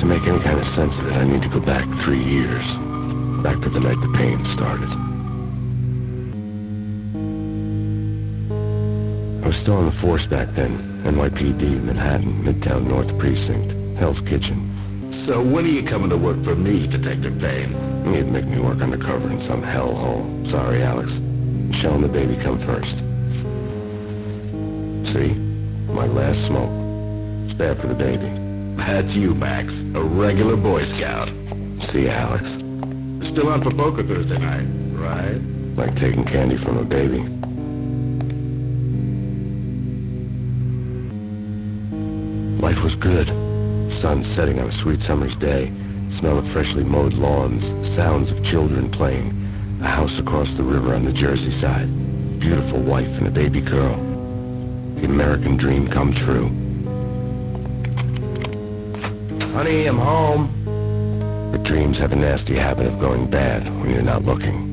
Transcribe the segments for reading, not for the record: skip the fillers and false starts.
To make any kind of sense of it, I need to go back 3 years. Back to the night the pain started. I was still on the force back then. NYPD, Manhattan, Midtown North Precinct, Hell's Kitchen. So when are you coming to work for me, Detective Payne? You'd make me work undercover in some hellhole. Sorry, Alex. Michelle and the baby come first. See? My last smoke. It's bad for the baby. That's you, Max. A regular Boy Scout. See, Alex? Still on for poker Thursday night, right? Like taking candy from a baby. Life was good. Sun setting on a sweet summer's day. Smell of freshly mowed lawns. Sounds of children playing. A house across the river on the Jersey side. Beautiful wife and a baby girl. The American dream come true. Honey, I'm home. But dreams have a nasty habit of going bad when you're not looking.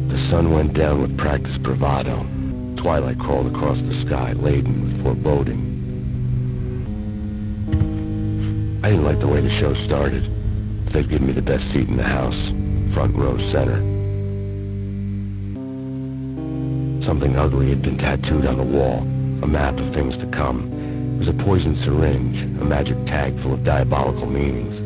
The sun went down with practiced bravado. Twilight crawled across the sky, laden with foreboding. I didn't like the way the show started. They'd given me the best seat in the house, front row center. Something ugly had been tattooed on the wall, a map of things to come. It was a poisoned syringe, a magic tag full of diabolical meanings.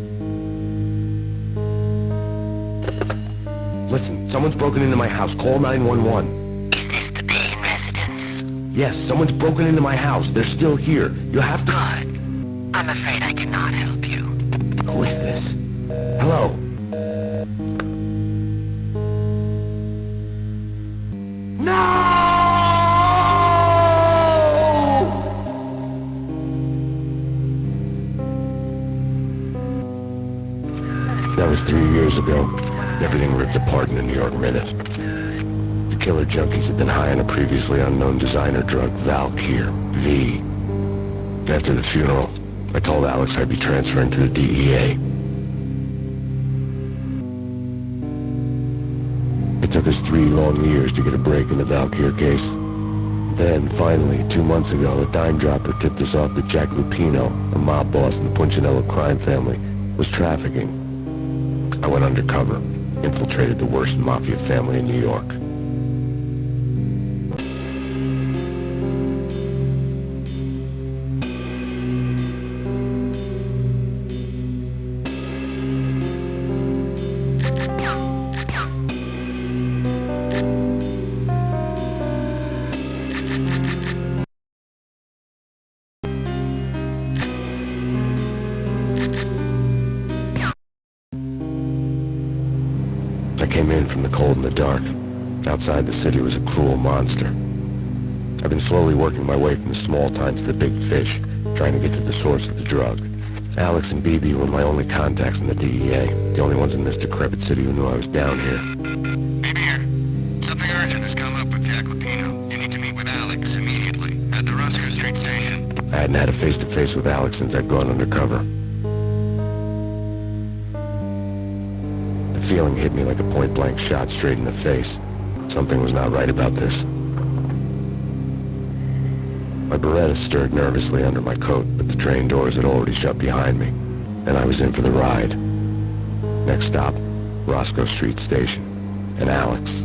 Listen, someone's broken into my house. Call 911. Is this the Payne residence? Yes, someone's broken into my house. They're still here. You have to... Good. I'm afraid I cannot help you. Who is this? Hello? No! That was 3 years ago. Everything ripped apart in a New York minute. The killer junkies had been high on a previously unknown designer drug, Valkyr, V. After the funeral, I told Alex I'd be transferring to the DEA. It took us 3 long years to get a break in the Valkyr case. Then, finally, 2 months ago, a dime dropper tipped us off that Jack Lupino, a mob boss in the Punchinello crime family, was trafficking. I went undercover, infiltrated the worst mafia family in New York. I came in from the cold and the dark. Outside the city was a cruel monster. I've been slowly working my way from the small time to the big fish, trying to get to the source of the drug. Alex and BB were my only contacts in the DEA, the only ones in this decrepit city who knew I was down here. BB here. Something urgent has come up with Jack Lupino. You need to meet with Alex immediately at the Roscoe Street station. I hadn't had a face-to-face with Alex since I'd gone undercover. The feeling hit me like a point-blank shot straight in the face. Something was not right about this. My Beretta stirred nervously under my coat, but the train doors had already shut behind me, and I was in for the ride. Next stop, Roscoe Street Station, and Alex.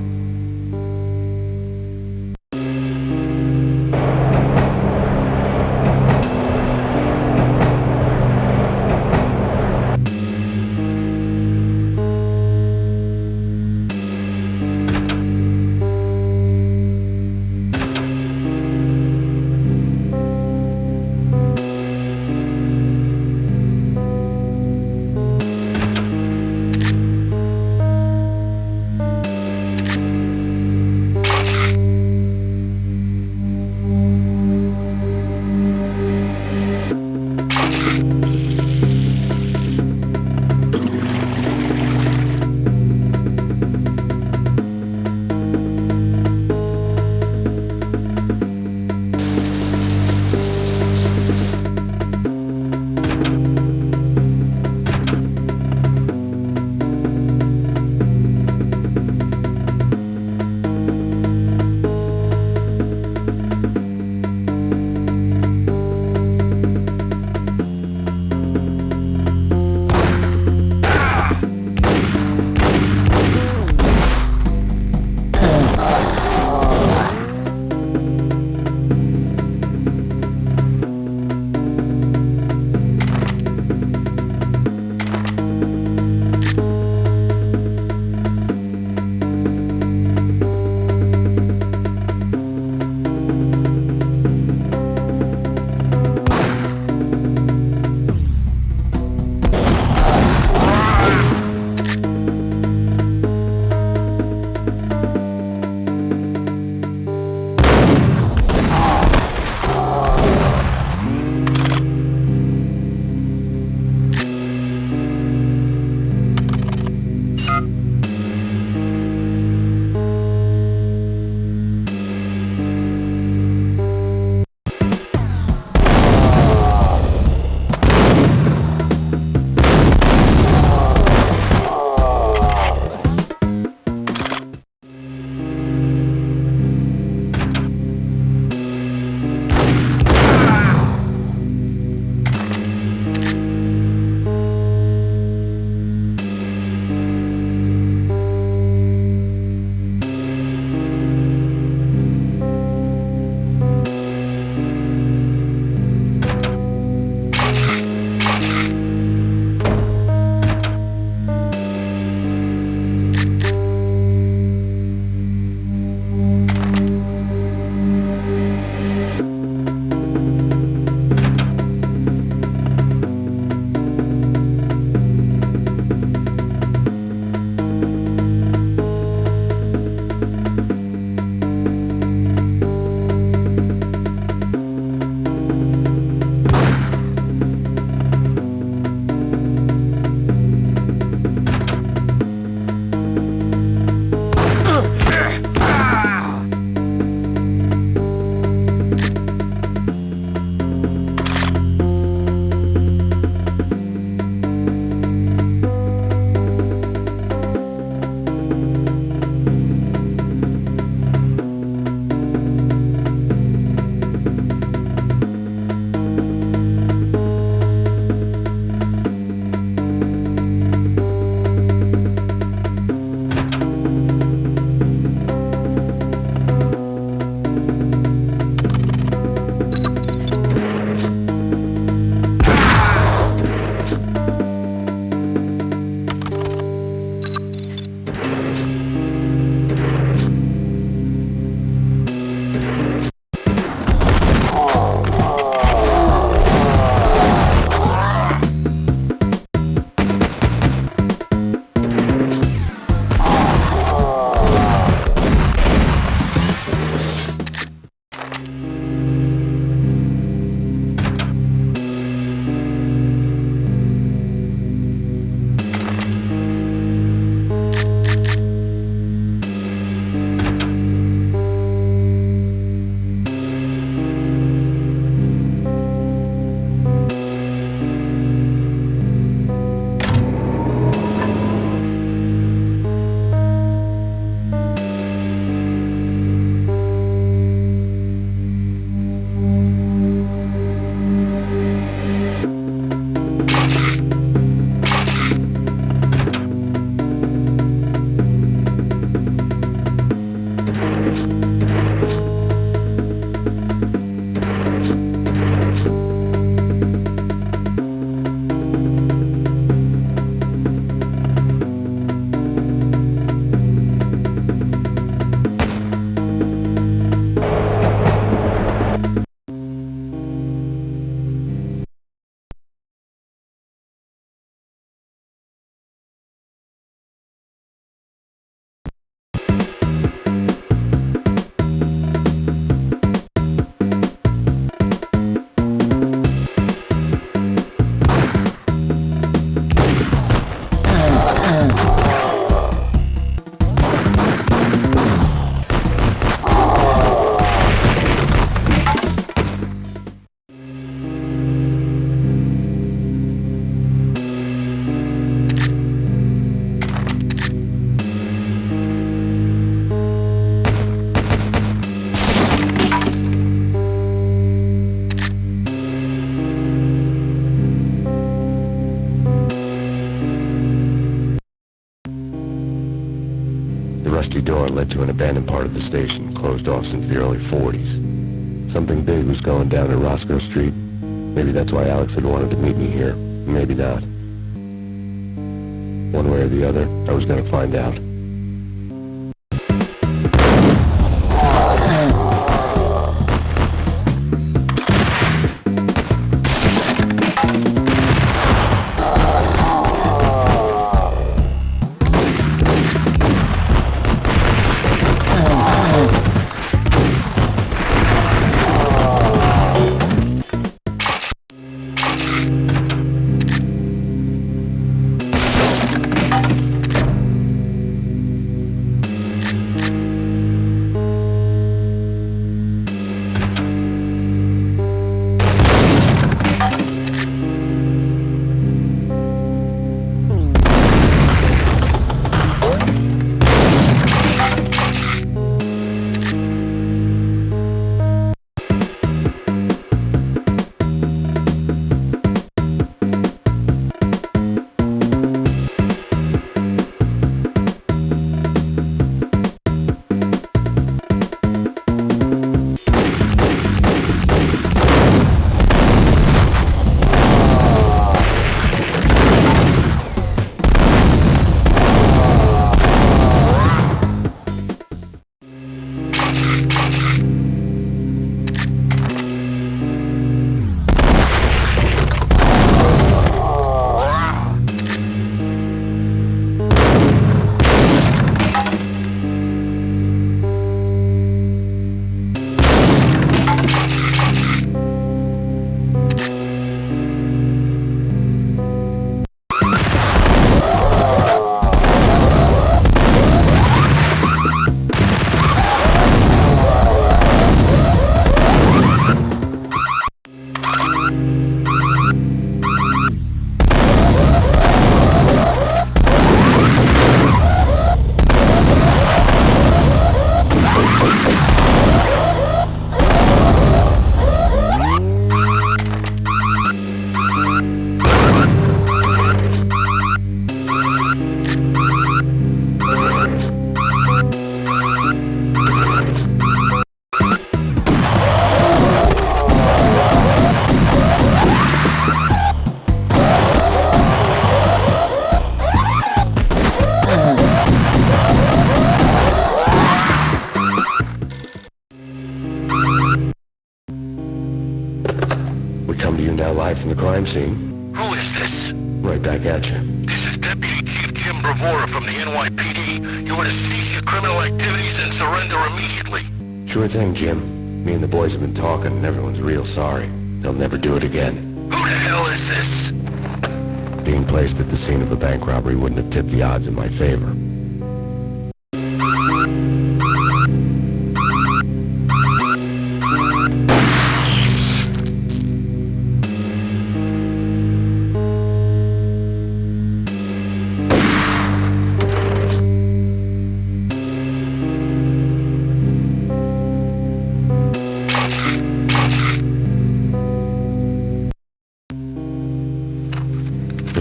rusty door led to an abandoned part of the station, closed off since the early 40s. Something big was going down at Roscoe Street. Maybe that's why Alex had wanted to meet me here. Maybe not. One way or the other, I was gonna find out. From the crime scene. Who is this? Right back at you. This is Deputy Chief Jim Bravura from the NYPD. You want to cease your criminal activities and surrender immediately. Sure thing, Jim. Me and the boys have been talking and everyone's real sorry. They'll never do it again. Who the hell is this? Being placed at the scene of a bank robbery wouldn't have tipped the odds in my favor.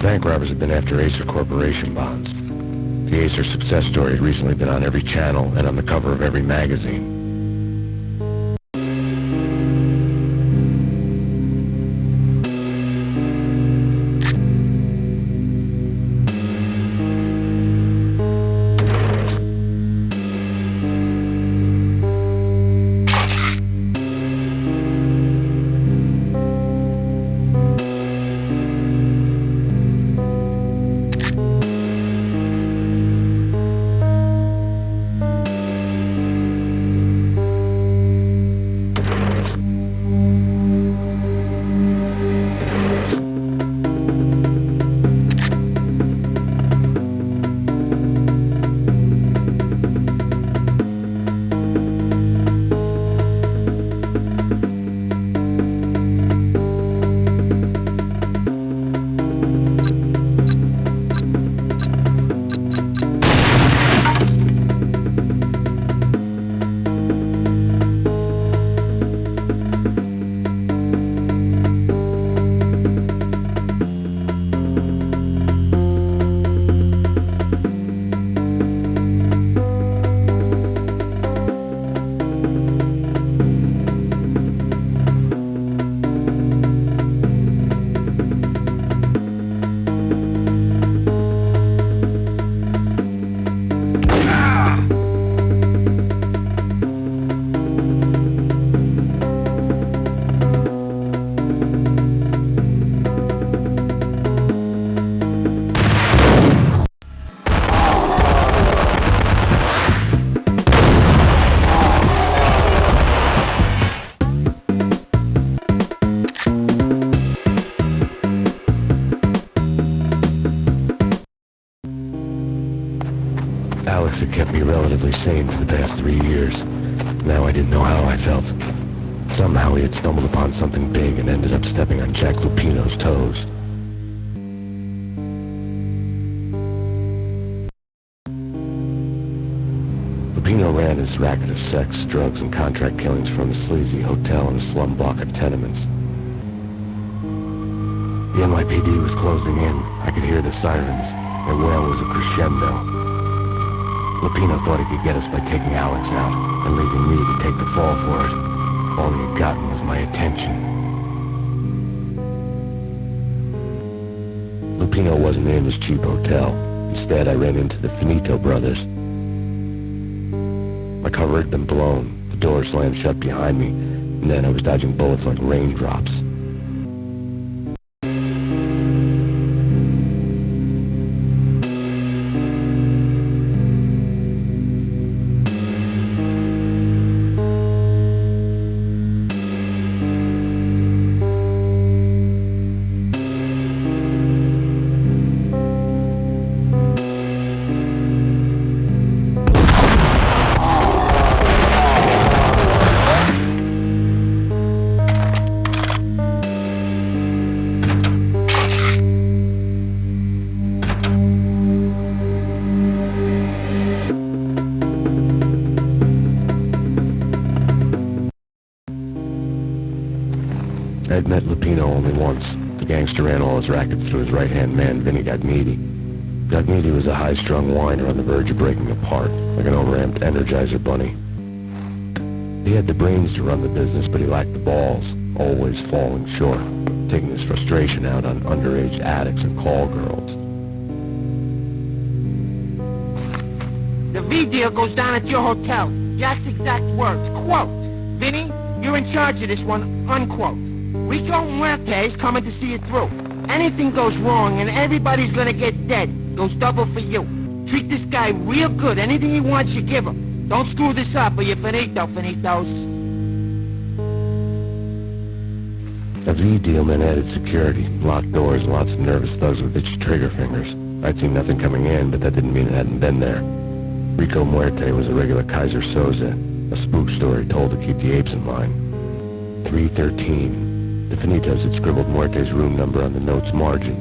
The bank robbers have been after Acer Corporation bonds. The Acer success story had recently been on every channel and on the cover of every magazine. Alex had kept me relatively sane for the past 3 years. Now I didn't know how I felt. Somehow he had stumbled upon something big and ended up stepping on Jack Lupino's toes. Lupino ran his racket of sex, drugs, and contract killings from a sleazy hotel in a slum block of tenements. The NYPD was closing in. I could hear the sirens. Their wail was a crescendo. Lupino thought he could get us by taking Alex out and leaving me to take the fall for it. All he had gotten was my attention. Lupino wasn't in his cheap hotel. Instead, I ran into the Finito brothers. My cover had been blown. The door slammed shut behind me, and then I was dodging bullets like raindrops. I'd met Lupino only once. The gangster ran all his rackets through his right-hand man, Vinny Gagnetti. Gagnetti was a high-strung whiner on the verge of breaking apart, like an overamped Energizer bunny. He had the brains to run the business, but he lacked the balls, always falling short, taking his frustration out on underage addicts and call girls. The V deal goes down at your hotel. Jack's exact words, quote, "Vinny, you're in charge of this one," unquote. Rico Muerte's coming to see it through. Anything goes wrong and everybody's gonna get dead. Goes double for you. Treat this guy real good. Anything he wants, you give him. Don't screw this up or you're finito, finitos. A V deal meant added security, locked doors, and lots of nervous thugs with itchy trigger fingers. I'd seen nothing coming in, but that didn't mean it hadn't been there. Rico Muerte was a regular Kaiser Soze, a spook story told to keep the apes in line. 313. The Finitos had scribbled Muerte's room number on the note's margin.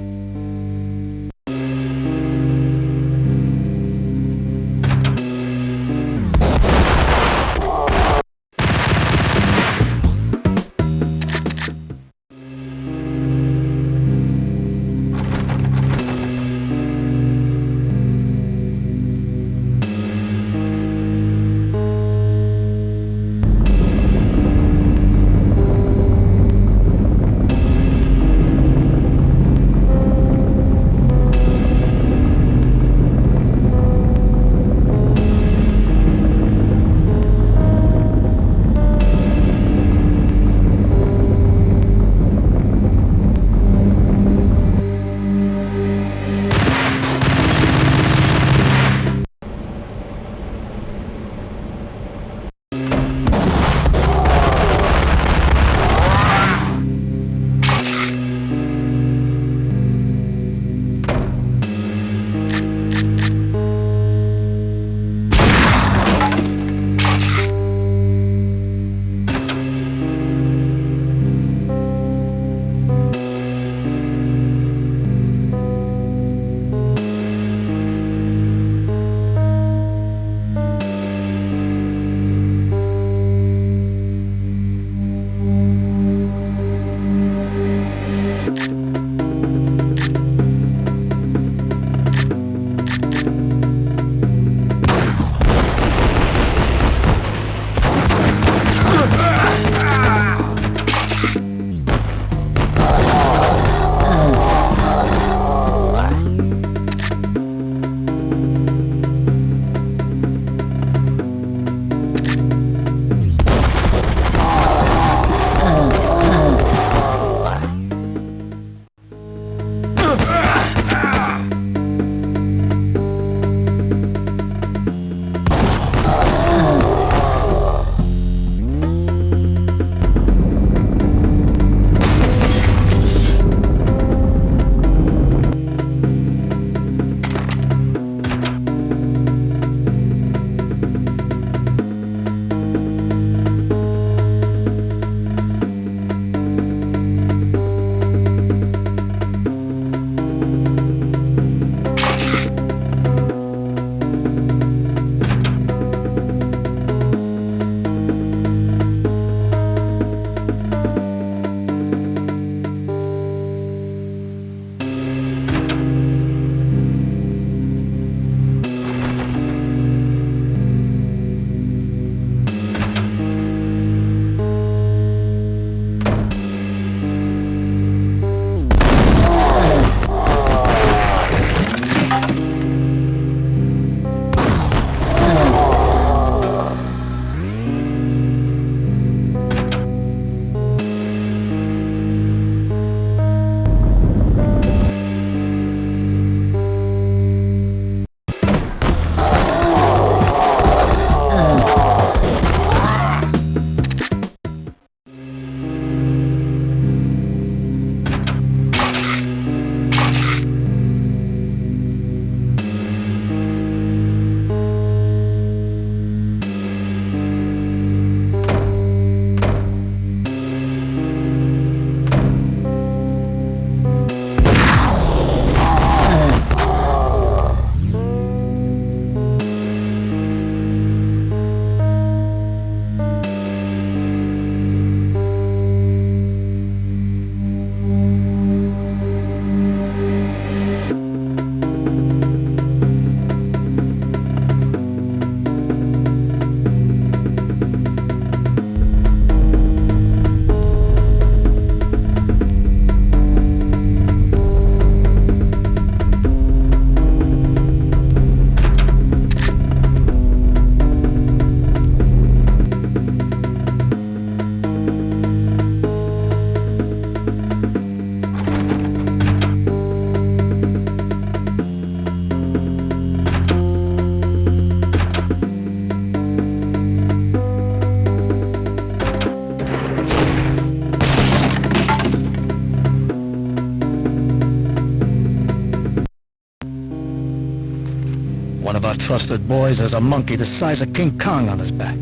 of our trusted boys has a monkey the size of King Kong on his back.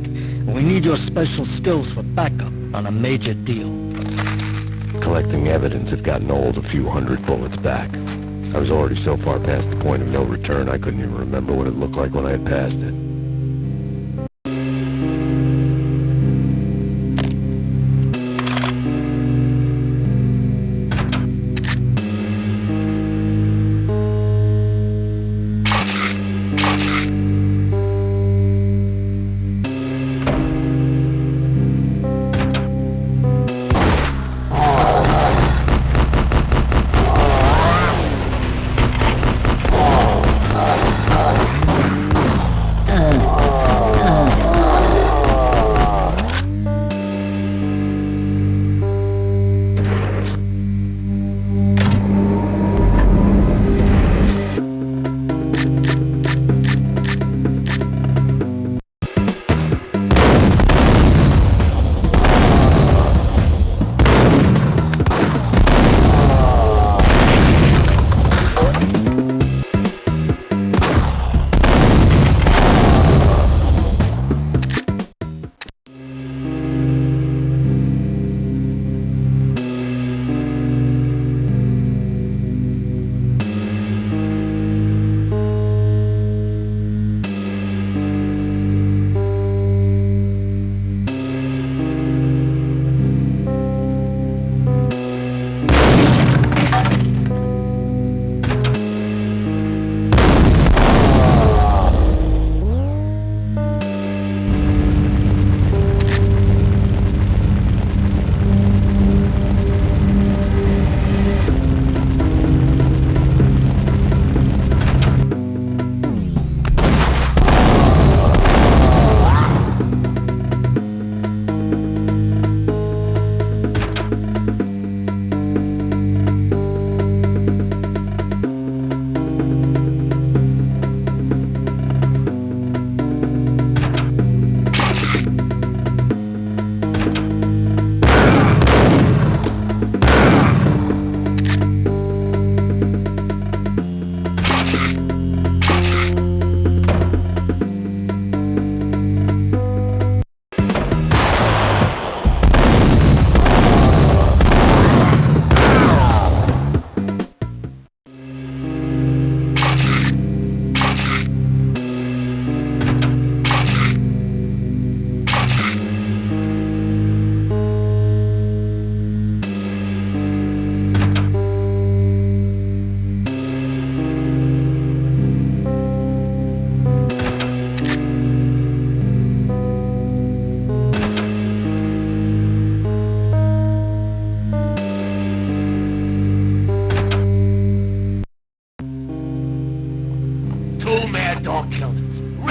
We need your special skills for backup on a major deal. Collecting evidence had gotten old a few hundred bullets back. I was already so far past the point of no return I couldn't even remember what it looked like when I had passed it.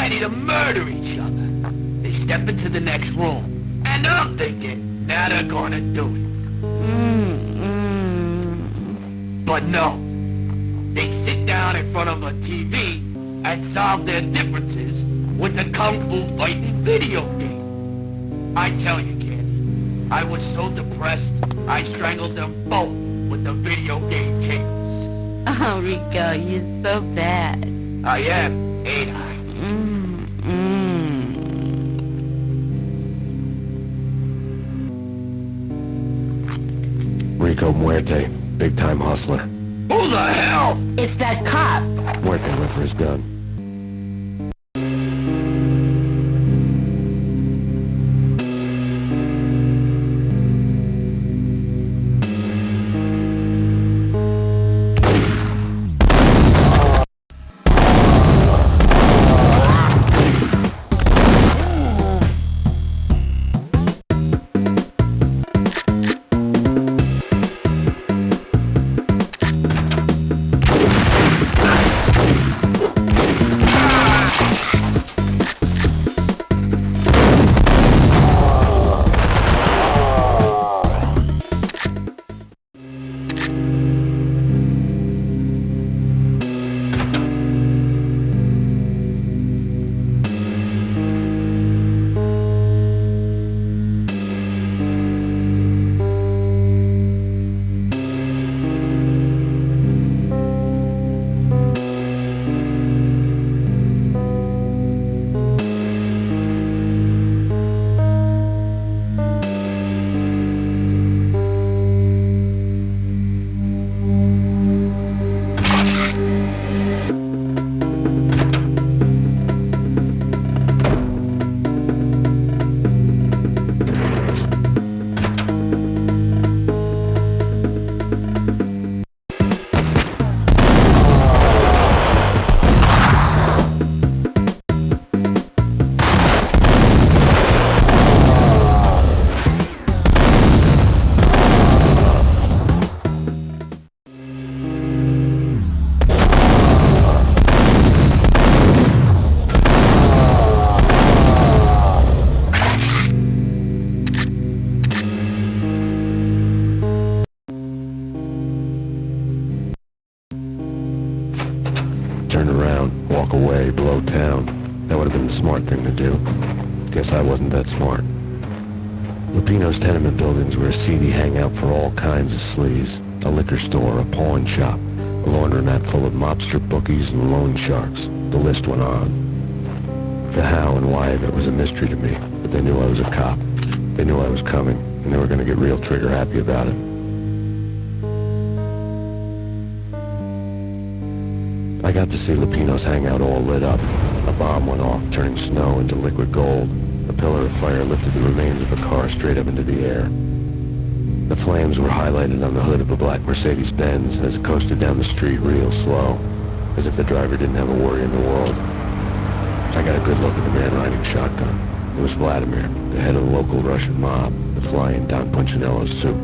ready to murder each other. They step into the next room, and I'm thinking, now they're gonna do it. But no. They sit down in front of a TV and solve their differences with the Kung Fu fighting video game. I tell you, Candy, I was so depressed, I strangled them both with the video game cables. Oh, Rico, you're so bad. I am, ain't I? Rico Muerte, big-time hustler. Who the hell? It's that cop. Muerte went for his gun. turn around, walk away, blow town. That would have been the smart thing to do. Guess I wasn't that smart. Lupino's tenement buildings were a seedy hangout for all kinds of sleaze. A liquor store, a pawn shop, a laundromat full of mobster bookies and loan sharks. The list went on. The how and why of it was a mystery to me, but they knew I was a cop. They knew I was coming, and they were going to get real trigger happy about it. I got to see Lupino's hangout all lit up. A bomb went off, turning snow into liquid gold. A pillar of fire lifted the remains of a car straight up into the air. The flames were highlighted on the hood of a black Mercedes-Benz as it coasted down the street real slow, as if the driver didn't have a worry in the world. I got a good look at the man riding shotgun. It was Vladimir, the head of the local Russian mob, the fly in Don Punchinello's suit.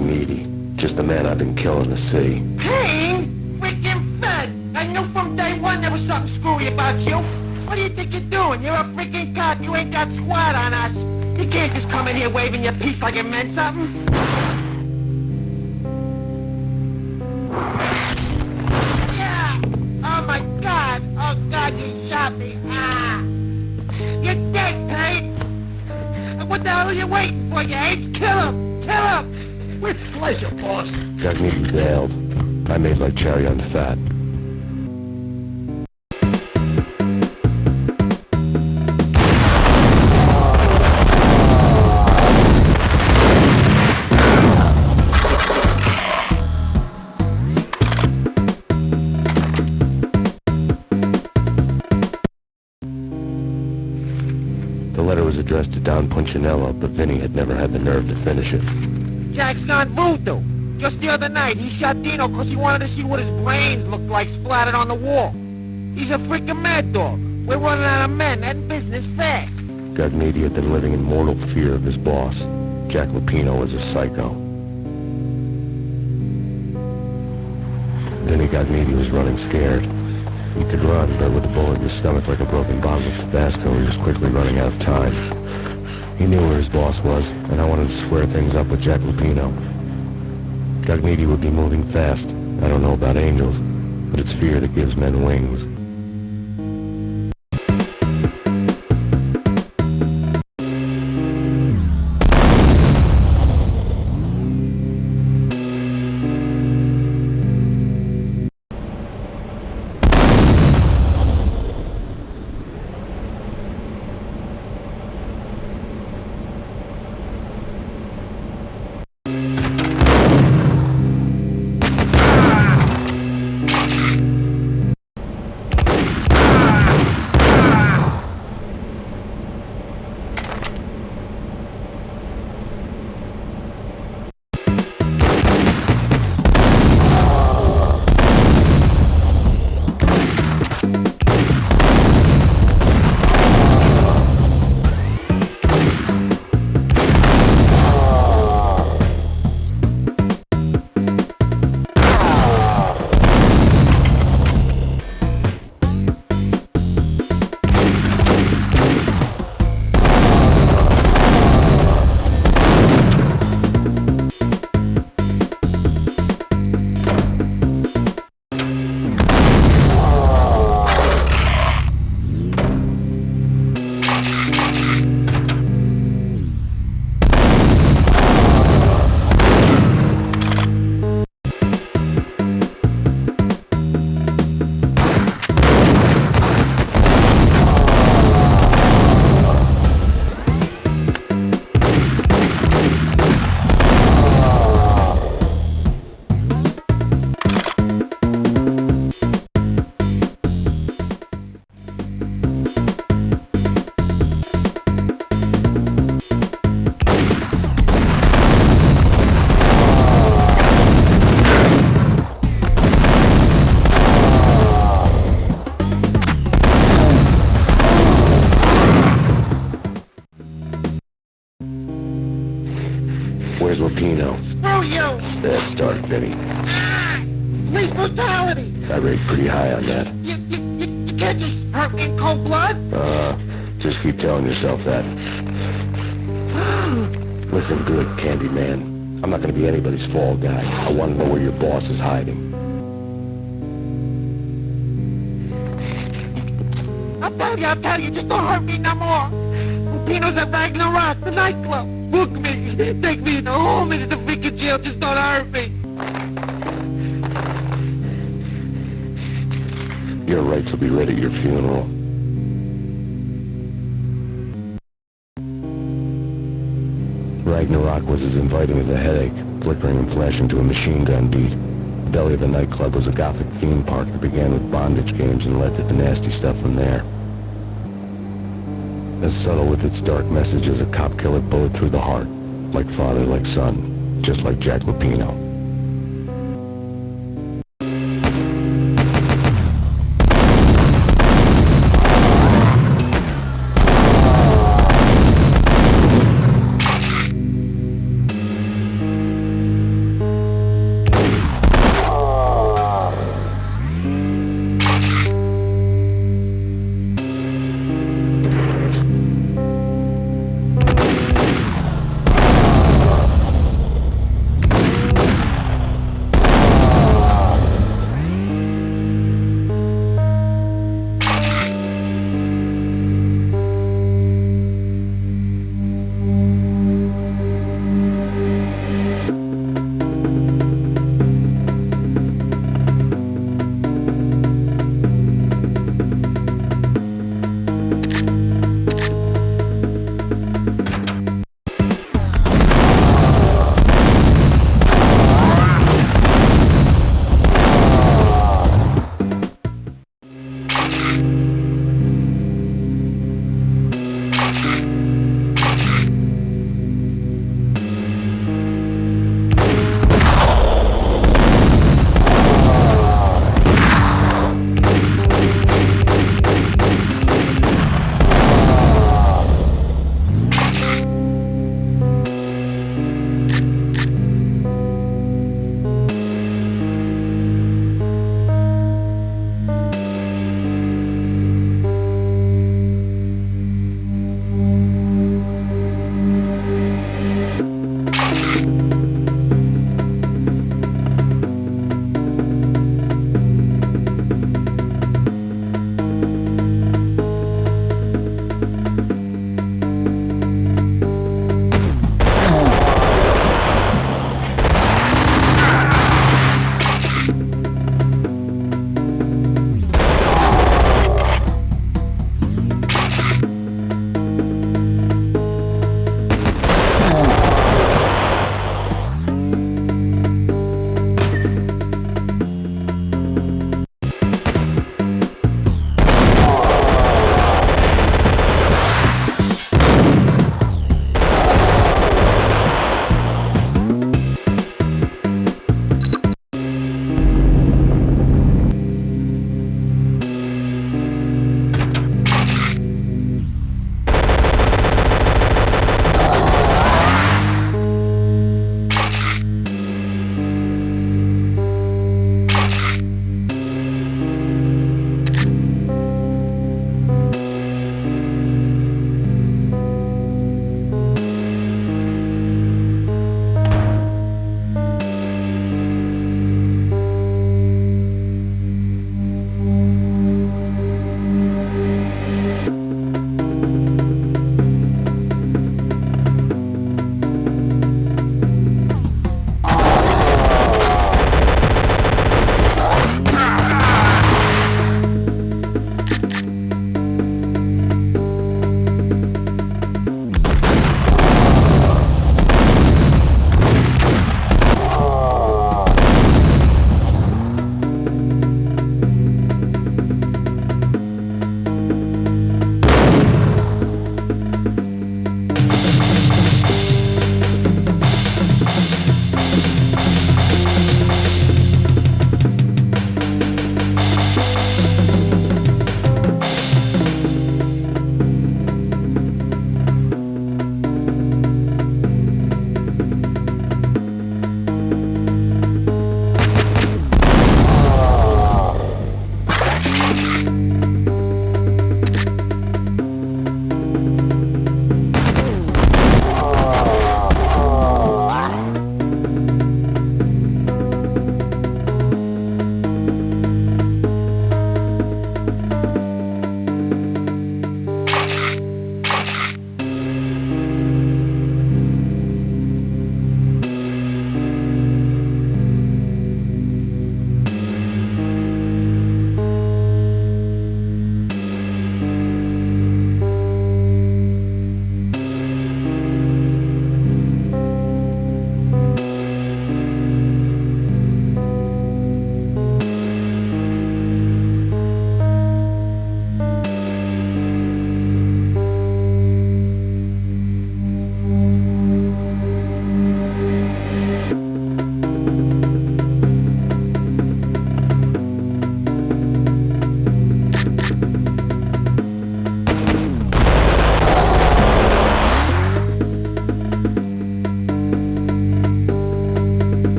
Meaty. Just the man I've been killing to see. Payne? Freaking fed! I knew from day one there was something screwy about you. What do you think you're doing? You're a freaking cop. You ain't got squat on us. You can't just come in here waving your piece like it meant something. Yeah! Oh my God! Oh God, you shot me! Ah! You're dead, Payne! What the hell are you waiting for, you apes? Kill him! Kill him! With pleasure, boss. Meaty bailed. I made my cherry on the fat. The letter was addressed to Don Punchinello, but Vinny had never had the nerve to finish it. Jack's gone voodoo. Just the other night, he shot Dino because he wanted to see what his brains looked like splattered on the wall. He's a freaking mad dog. We're running out of men and business fast. Meaty had been living in mortal fear of his boss. Jack Lupino was a psycho. Vinny Meaty was running scared. He could run, but with a bullet in his stomach like a broken bottle of Spacko, he was quickly running out of time. He knew where his boss was, and I wanted to square things up with Jack Lupino. Meaty would be moving fast. I don't know about angels, but it's fear that gives men wings. Where's Lupino? Screw you! That's dark, Vinny. Ah! Police brutality! I rate pretty high on that. You can't just hurt me in cold blood? Just keep telling yourself that. Listen good, Candyman. I'm not gonna be anybody's fall guy. I want to know where your boss is hiding. I'll tell you, just don't hurt me no more. Lupino's at Ragnarok, the nightclub. Book me, take me in the home into the freaking jail, just don't hurt me. Your rights will be read at your funeral. Ragnarok was as inviting as a headache, flickering and flashing to a machine gun beat. The belly of the nightclub was a gothic theme park that began with bondage games and led to the nasty stuff from there. As subtle with its dark message as a cop killer bullet through the heart, like father, like son, just like Jack Lupino.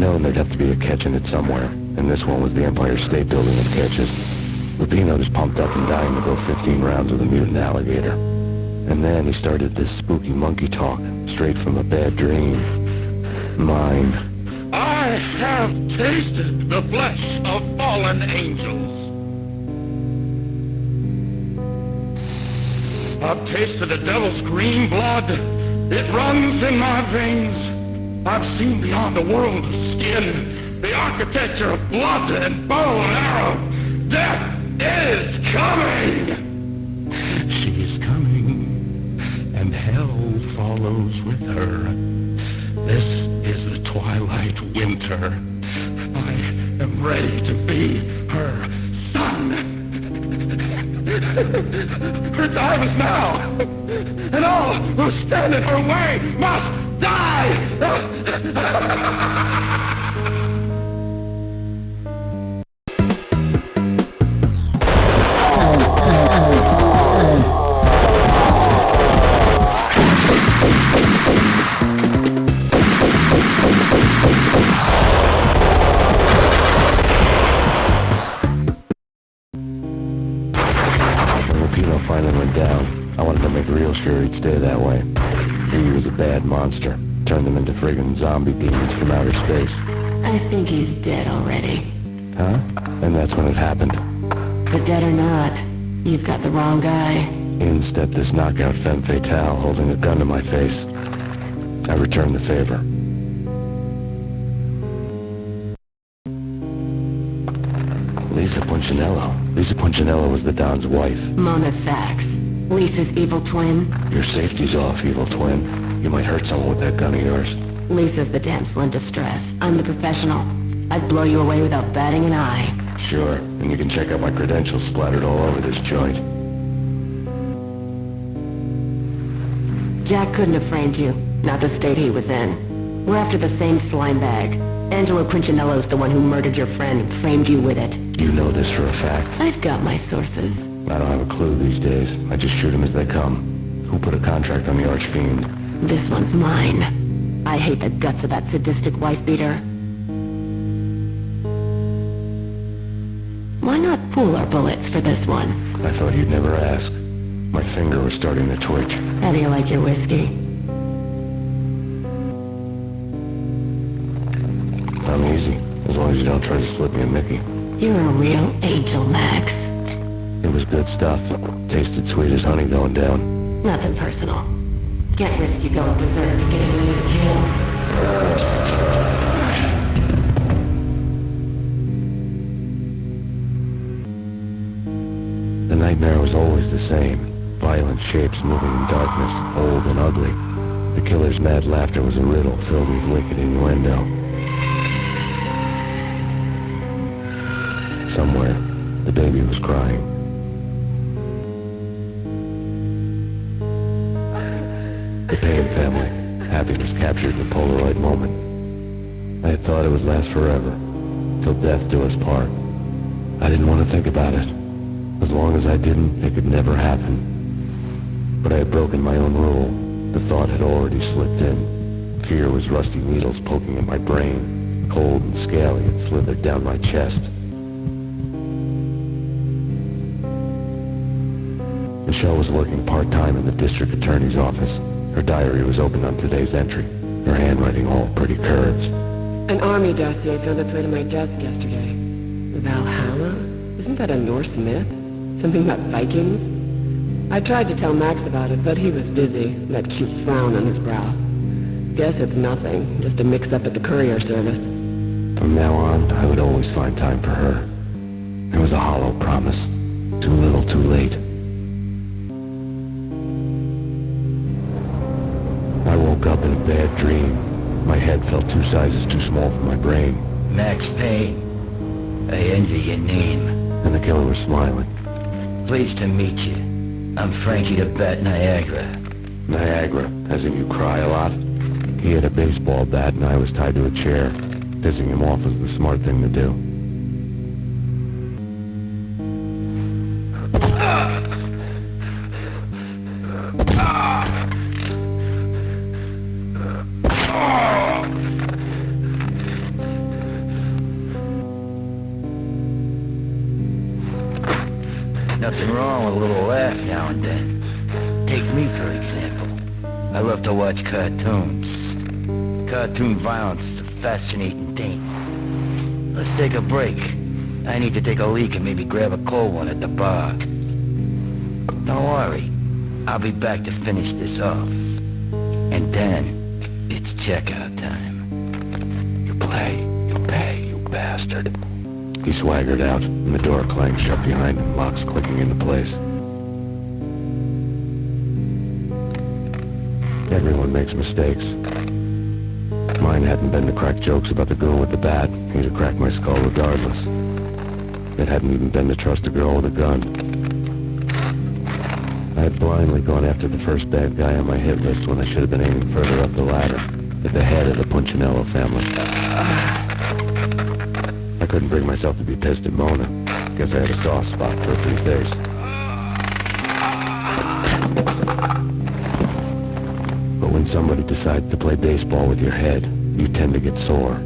known there'd have to be a catch in it somewhere, and this one was the Empire State Building of catches. Lupino just pumped up and dying to go 15 rounds with a mutant alligator. And then he started this spooky monkey talk, straight from a bad dream. Mine. I have tasted the flesh of fallen angels. I've tasted the devil's green blood. It runs in my veins. I've seen beyond the world of skin, the architecture of blood and bow and arrow. Death is coming! She is coming, and hell follows with her. This is the twilight winter. I am ready to be her son. Her time is now, and all who stand in her way must die! Finally went down. I wanted to make real sure he'd stay that way. He was a bad monster. Turned them into friggin' zombie demons from outer space. I think he's dead already. Huh? And that's when it happened. But dead or not, you've got the wrong guy. In stepped this knockout femme fatale holding a gun to my face. I returned the favor. Lisa Punchinello. Lisa Punchinello was the Don's wife. Mona Sachs. Lisa's evil twin. Your safety's off, evil twin. You might hurt someone with that gun of yours. Lisa's the damsel in distress. I'm the professional. I'd blow you away without batting an eye. Sure, and you can check out my credentials splattered all over this joint. Jack couldn't have framed you. Not the state he was in. We're after the same slime bag. Angelo Punchinello's the one who murdered your friend and framed you with it. You know this for a fact? I've got my sources. I don't have a clue these days. I just shoot them as they come. Who put a contract on the Archfiend? This one's mine. I hate the guts of that sadistic wife-beater. Why not pool our bullets for this one? I thought you'd never ask. My finger was starting to twitch. How do you like your whiskey? I'm easy, as long as you don't try to slip me a Mickey. You're a real angel, Max. It was good stuff. Tasted sweet as honey going down. Nothing personal. Can't risk you going berserk getting ready to kill. The nightmare was always the same. Violent shapes moving in darkness, old and ugly. The killer's mad laughter was a riddle filled with wicked innuendo. Somewhere, the baby was crying. The Payne family. Happiness captured in a Polaroid moment. I had thought it would last forever, till death do us part. I didn't want to think about it. As long as I didn't, it could never happen. But I had broken my own rule. The thought had already slipped in. Fear was rusty needles poking at my brain. Cold and scaly, it slithered down my chest. Michelle was working part-time in the district attorney's office. Her diary was open on today's entry, her handwriting all pretty curves. An army dossier found its way to my desk yesterday. Valhalla? Isn't that a Norse myth? Something about Vikings? I tried to tell Max about it, but he was busy, that cute frown on his brow. Guess it's nothing, just a mix-up at the courier service. From now on, I would always find time for her. It was a hollow promise. Too little, too late. I woke up in a bad dream. My head felt 2 sizes too small for my brain. Max Payne. I envy your name. And the killer was smiling. Pleased to meet you. I'm Frankie the Bat Niagara. Niagara, as in you cry a lot? He had a baseball bat and I was tied to a chair. Pissing him off was the smart thing to do. Nothing wrong with a little laugh now and then. Take me, for example. I love to watch cartoons. Cartoon violence is a fascinating thing. Let's take a break. I need to take a leak and maybe grab a cold one at the bar. Don't worry. I'll be back to finish this off. And then, it's checkout time. You play, you pay, you bastard. He swaggered out, and the door clanged shut behind him, locks clicking into place. Everyone makes mistakes. Mine hadn't been to crack jokes about the girl with the bat. He'd have cracked my skull regardless. It hadn't even been to trust a girl with a gun. I had blindly gone after the first bad guy on my hit list when I should have been aiming further up the ladder, at the head of the Punchinello family. I couldn't bring myself to be pissed at Mona. Guess I had a soft spot for her pretty face. But when somebody decides to play baseball with your head, you tend to get sore.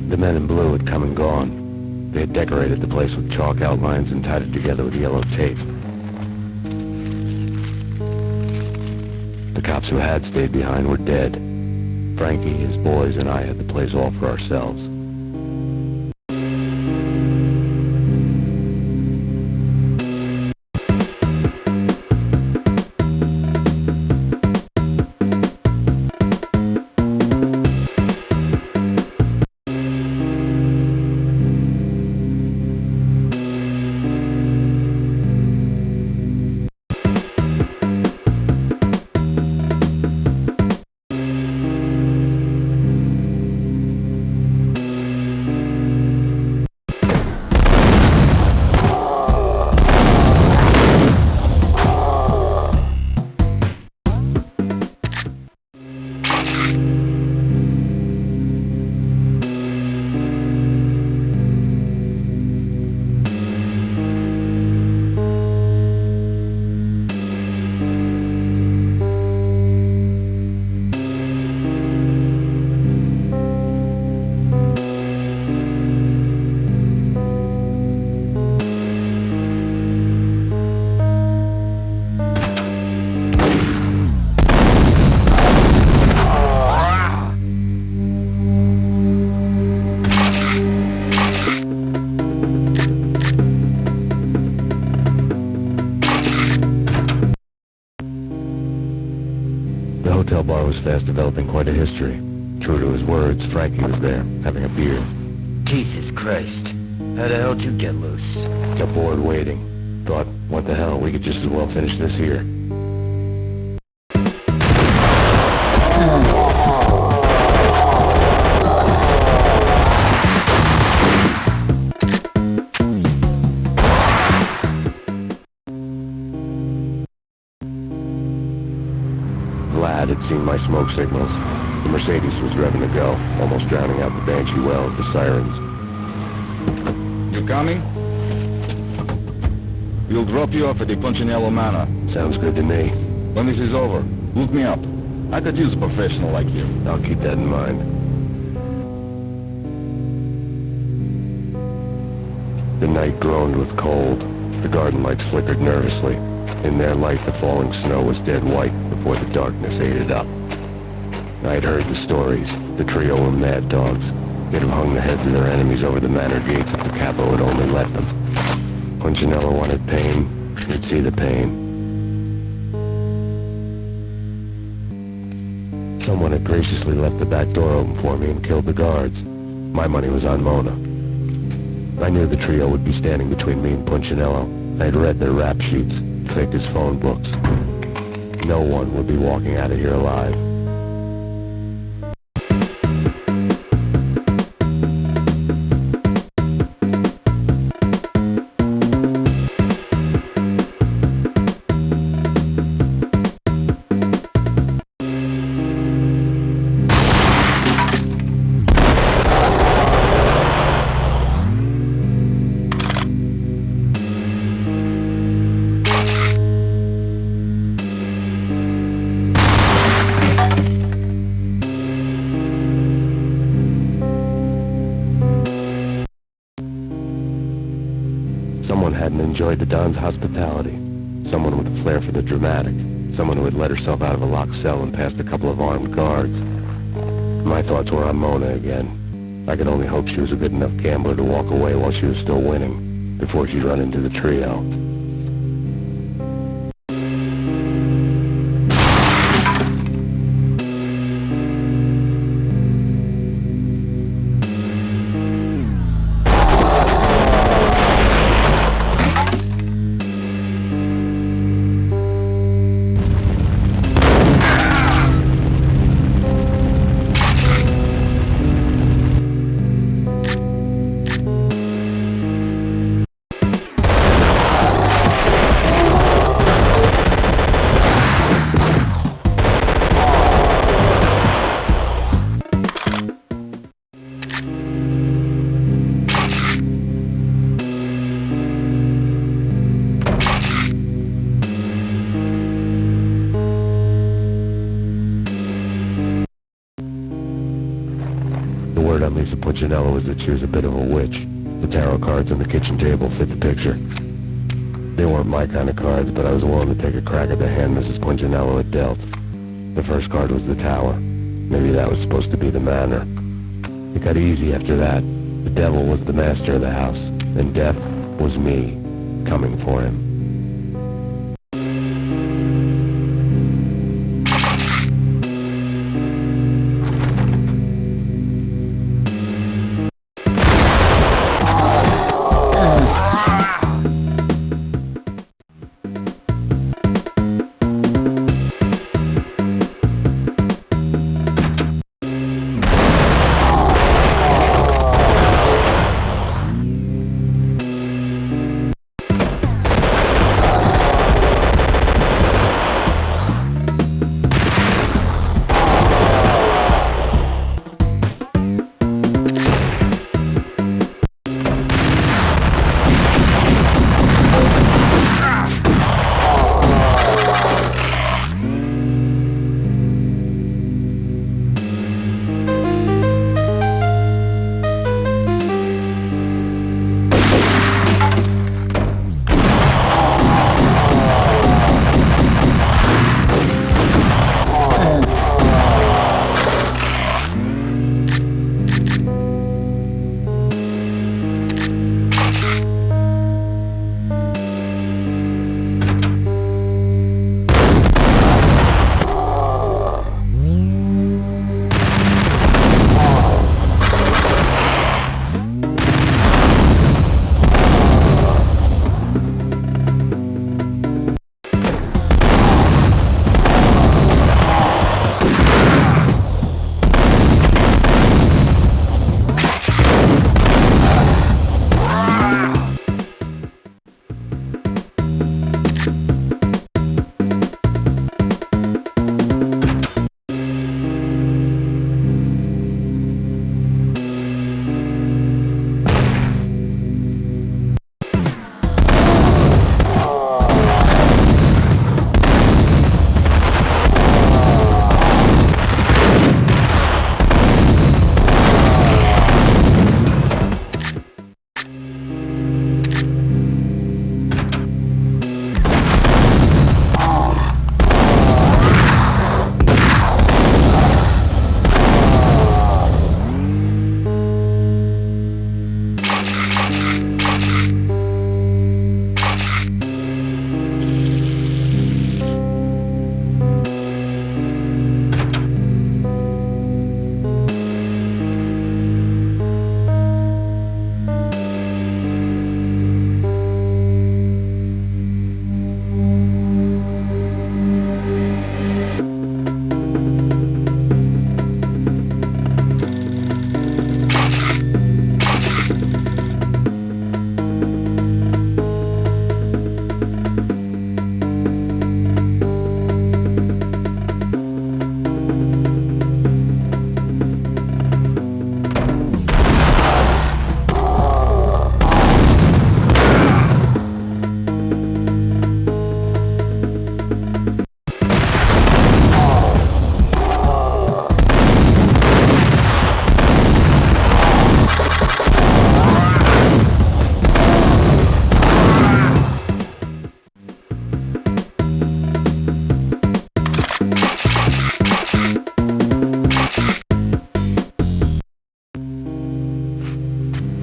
The men in blue had come and gone. They had decorated the place with chalk outlines and tied it together with yellow tape. The cops who had stayed behind were dead. Frankie, his boys, and I had the place all for ourselves. fast developing quite a history. True to his words, Frankie was there, having a beer. Jesus Christ. How the hell did you get loose? Got bored waiting. Thought, what the hell, we could just as well finish this here. Vlad had seen my smoke signals. The Mercedes was revving to go, almost drowning out the Banshee well with the sirens. You coming? We'll drop you off at the Punchinello Manor. Sounds good to me. When this is over, look me up. I could use a professional like you. I'll keep that in mind. The night groaned with cold. The garden lights flickered nervously. In their light, the falling snow was dead white before the darkness ate it up. I'd heard the stories. The trio were mad dogs. They'd have hung the heads of their enemies over the manor gates if the capo had only let them. Punchinello wanted pain. He'd see the pain. Someone had graciously left the back door open for me and killed the guards. My money was on Mona. I knew the trio would be standing between me and Punchinello. I had read their rap sheets, thick as phone books. No one would be walking out of here alive. Someone hadn't enjoyed the Don's hospitality. Someone with a flair for the dramatic. Someone who had let herself out of a locked cell and past a couple of armed guards. My thoughts were on Mona again. I could only hope she was a good enough gambler to walk away while she was still winning, before she'd run into the trio. Word on Lisa Punchinello was that she was a bit of a witch. The tarot cards on the kitchen table fit the picture. They weren't my kind of cards, but I was willing to take a crack at the hand Mrs. Punchinello had dealt. The first card was the tower. Maybe that was supposed to be the manor. It got easy after that. The devil was the master of the house, and death was me, coming for him.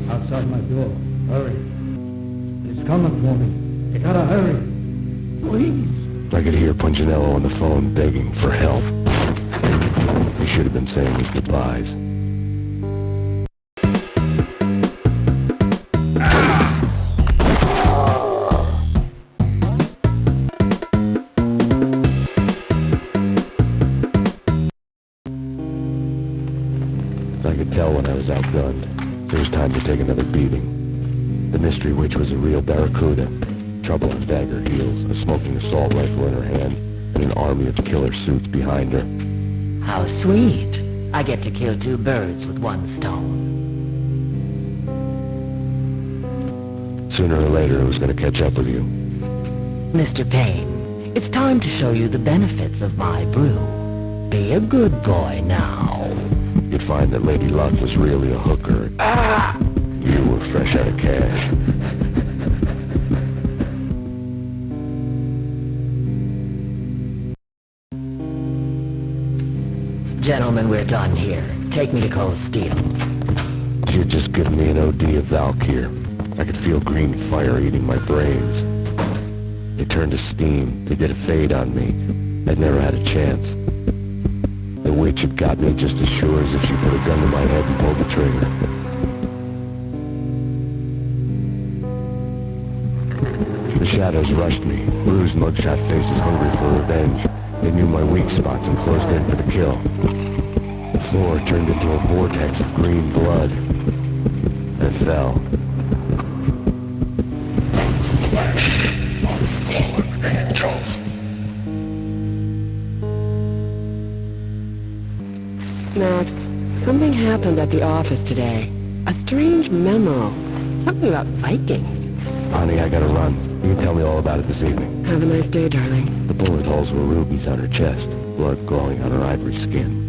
outside my door. Hurry. He's coming for me. You gotta hurry. Please. I could hear Punchinello on the phone begging for help. He should have been saying his goodbyes. I could tell when I was outgunned. It was time to take another beating. The mystery witch was a real barracuda. Trouble on dagger heels, a smoking assault rifle in her hand, and an army of killer suits behind her. How sweet. I get to kill two birds with one stone. Sooner or later, I was going to catch up with you. Mr. Payne, it's time to show you the benefits of my brew. Be a good boy now. You'd find that Lady Luck was really a hooker. You were fresh out of cash. Gentlemen, we're done here. Take me to Cold Steel. You're just giving me an OD of Valkyr. I could feel green fire eating my brains. They turned to steam. They did a fade on me. I'd never had a chance. The witch had got me just as sure as if she put a gun to my head and pulled the trigger. The shadows rushed me. Bruised mugshot faces hungry for revenge. They knew my weak spots and closed in for the kill. The floor turned into a vortex of green blood. I fell. Max, something happened at the office today. A strange memo. Something about Vikings. Honey, I gotta run. You can tell me all about it this evening. Have a nice day, darling. The bullet holes were rubies on her chest, blood glowing on her ivory skin.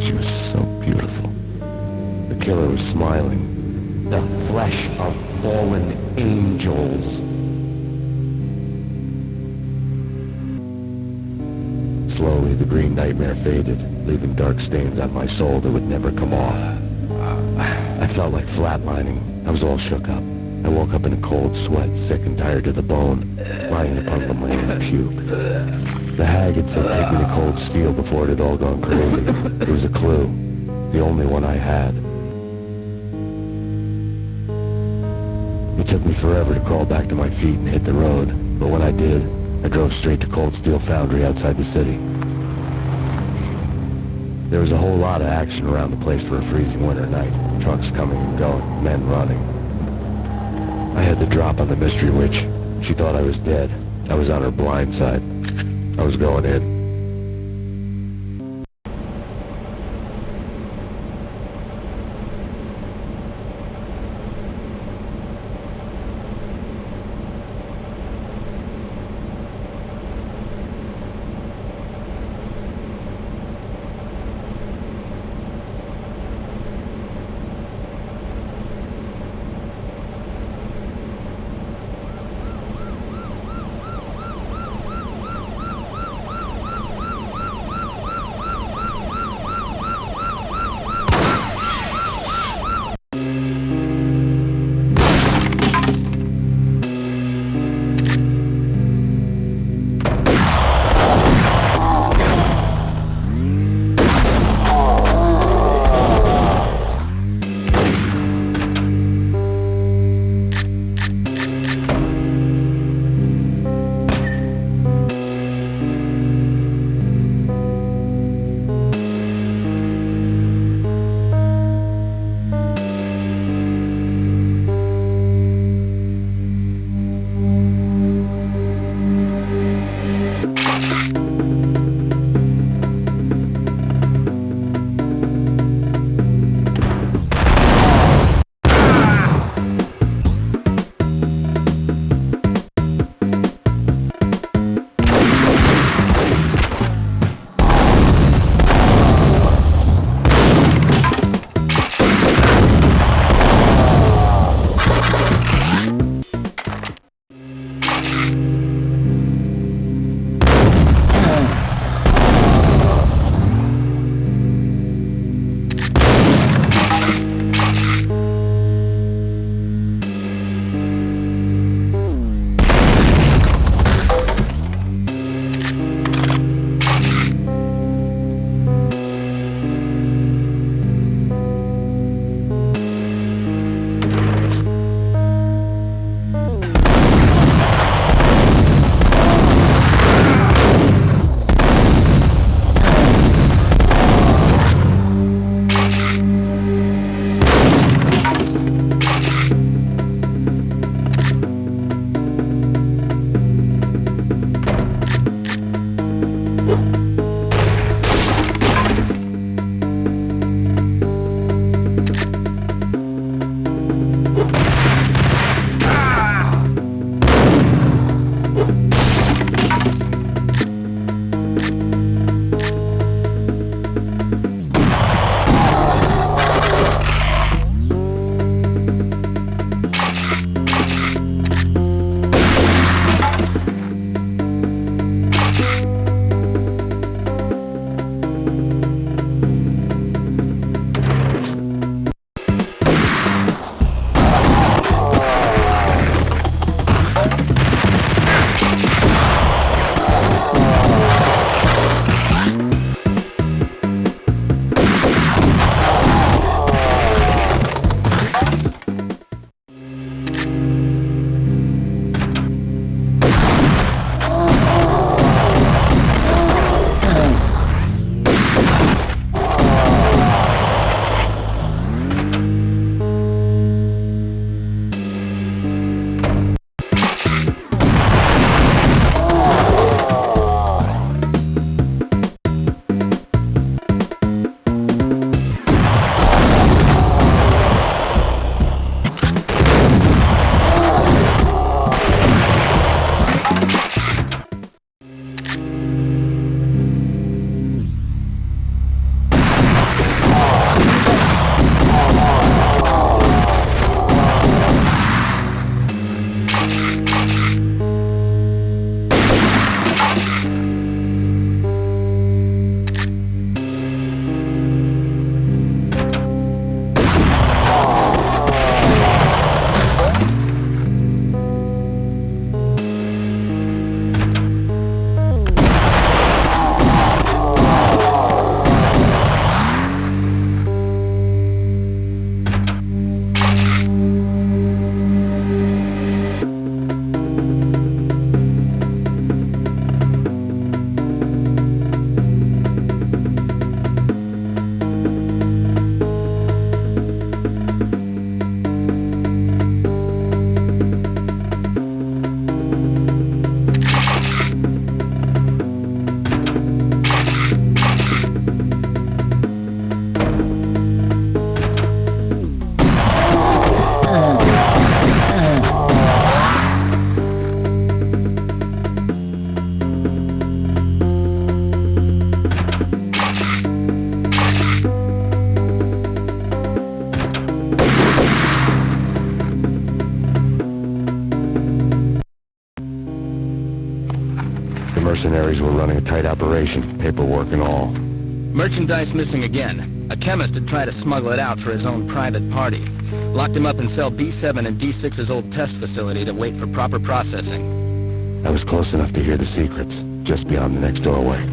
She was so beautiful. The killer was smiling. The flesh of fallen angels. Slowly, the green nightmare faded, leaving dark stains on my soul that would never come off. I felt like flatlining. I was all shook up. I woke up in a cold sweat, sick and tired to the bone, lying upon the land puke. The hag had said take me to Cold Steel before it had all gone crazy. It was a clue, the only one I had. It took me forever to crawl back to my feet and hit the road, but when I did, I drove straight to Cold Steel Foundry outside the city. There was a whole lot of action around the place for a freezing winter night. Trucks coming and going, men running. I had the drop on the mystery witch. She thought I was dead. I was on her blind side. I was going in. mercenaries were running a tight operation, paperwork and all. Merchandise missing again. A chemist had tried to smuggle it out for his own private party. Locked him up in cell B7 and D6's old test facility to wait for proper processing. I was close enough to hear the secrets, just beyond the next doorway.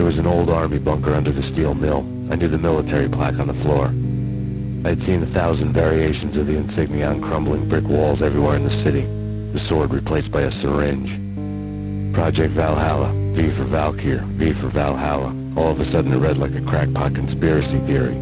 was an old army bunker under the steel mill. I knew the military plaque on the floor. I had seen 1,000 variations of the insignia on crumbling brick walls everywhere in the city. The sword replaced by a syringe. Project Valhalla, V for Valkyr, V for Valhalla, All of a sudden it read like a crackpot conspiracy theory.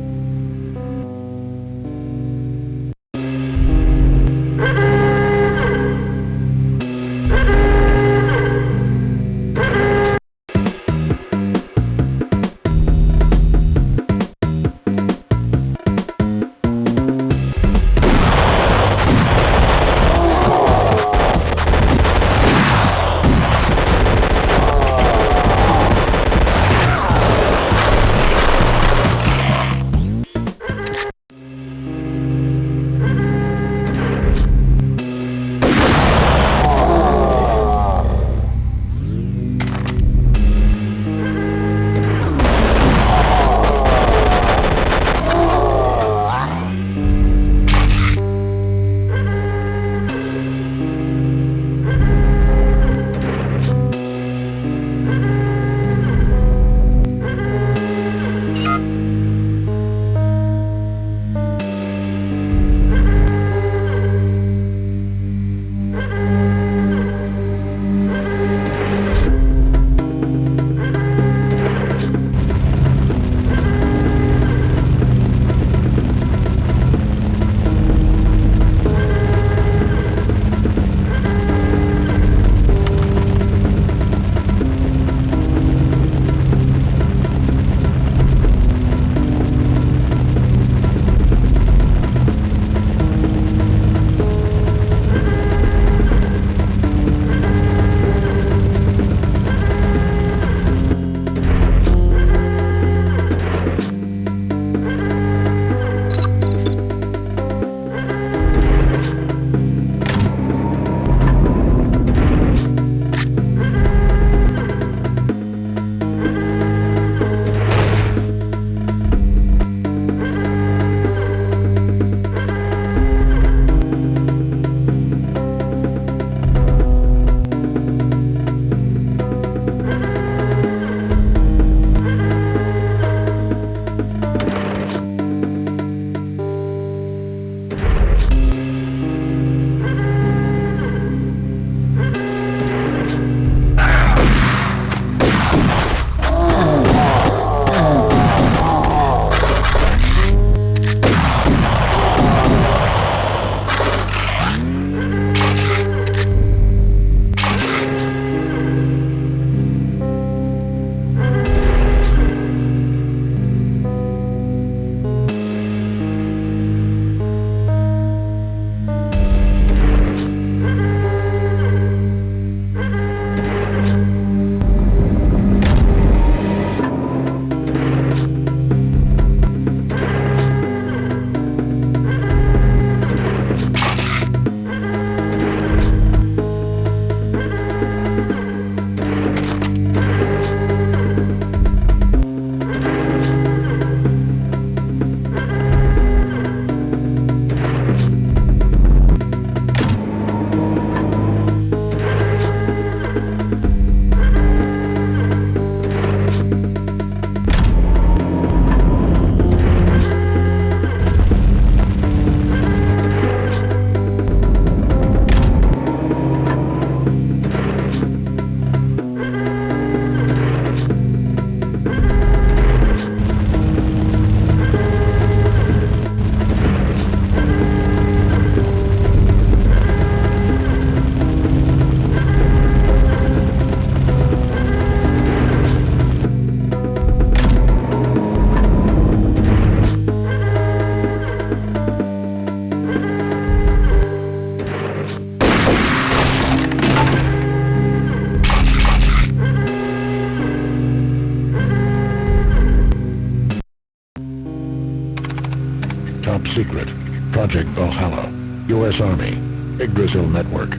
Top secret. Project Valhalla. U.S. Army. Yggdrasil Network.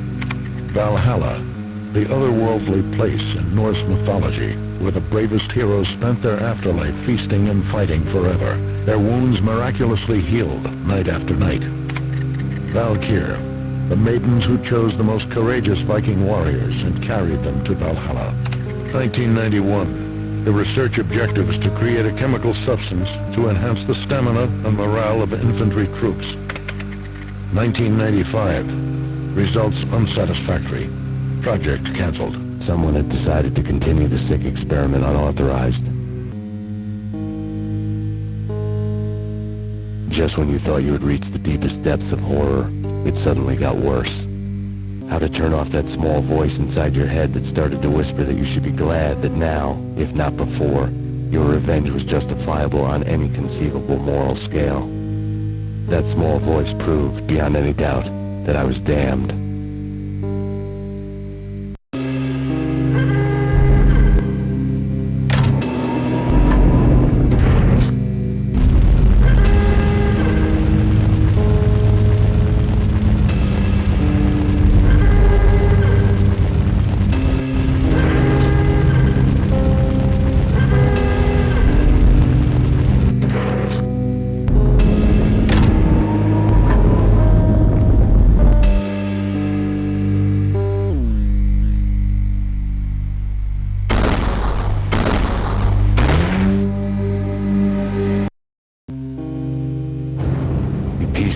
Valhalla. The otherworldly place in Norse mythology, where the bravest heroes spent their afterlife feasting and fighting forever, their wounds miraculously healed night after night. Valkyr. The maidens who chose the most courageous Viking warriors and carried them to Valhalla. 1991. The research objective is to create a chemical substance to enhance the stamina and morale of infantry troops. 1995. Results unsatisfactory. Project cancelled. Someone had decided to continue the sick experiment unauthorized. Just when you thought you had reached the deepest depths of horror, it suddenly got worse. How to turn off that small voice inside your head that started to whisper that you should be glad that now, if not before, your revenge was justifiable on any conceivable moral scale. That small voice proved, beyond any doubt, that I was damned.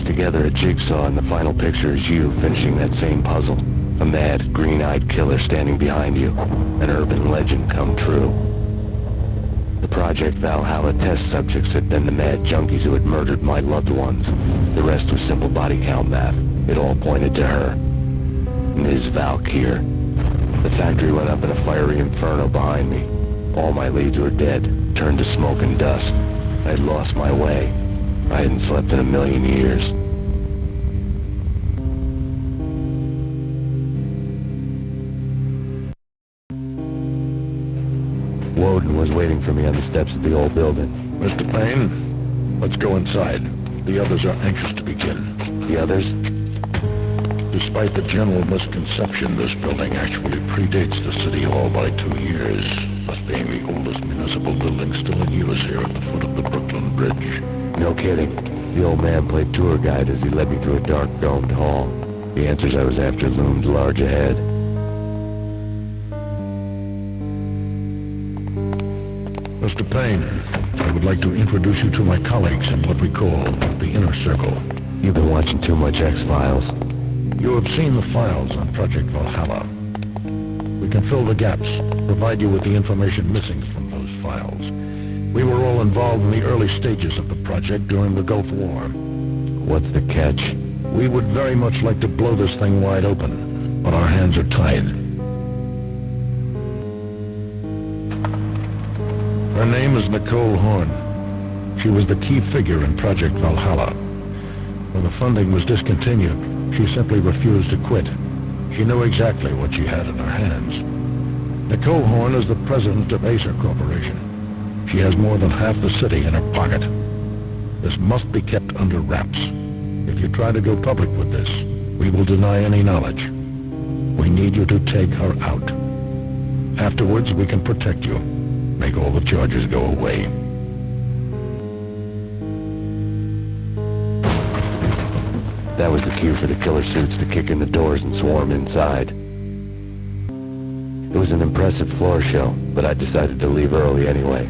Together a jigsaw, and the final picture is you finishing that same puzzle. A mad, green-eyed killer standing behind you. An urban legend come true. The Project Valhalla test subjects had been the mad junkies who had murdered my loved ones. The rest was simple body count math. It all pointed to her. Ms. Valkyr. The factory went up in a fiery inferno behind me. All my leads were dead, turned to smoke and dust. I had lost my way. I hadn't slept in a million years. Woden was waiting for me on the steps of the old building. Mr. Payne, let's go inside. The others are anxious to begin. The others? Despite the general misconception, this building actually predates the City Hall by 2 years, thus being the oldest municipal building still in use here at the foot of the Brooklyn Bridge. No kidding. The old man played tour guide as he led me through a dark domed hall. The answers I was after loomed large ahead. Mr. Payne, I would like to introduce you to my colleagues in what we call the Inner Circle. You've been watching too much X-Files. You have seen the files on Project Valhalla. We can fill the gaps, provide you with the information missing from those files. We were all involved in the early stages of the project during the Gulf War. What's the catch? We would very much like to blow this thing wide open, but our hands are tied. Her name is Nicole Horn. She was the key figure in Project Valhalla. When the funding was discontinued, she simply refused to quit. She knew exactly what she had in her hands. Nicole Horn is the president of Acer Corporation. She has more than half the city in her pocket. This must be kept under wraps. If you try to go public with this, we will deny any knowledge. We need you to take her out. Afterwards, we can protect you. Make all the charges go away. That was the cue for the killer suits to kick in the doors and swarm inside. It was an impressive floor show, but I decided to leave early anyway.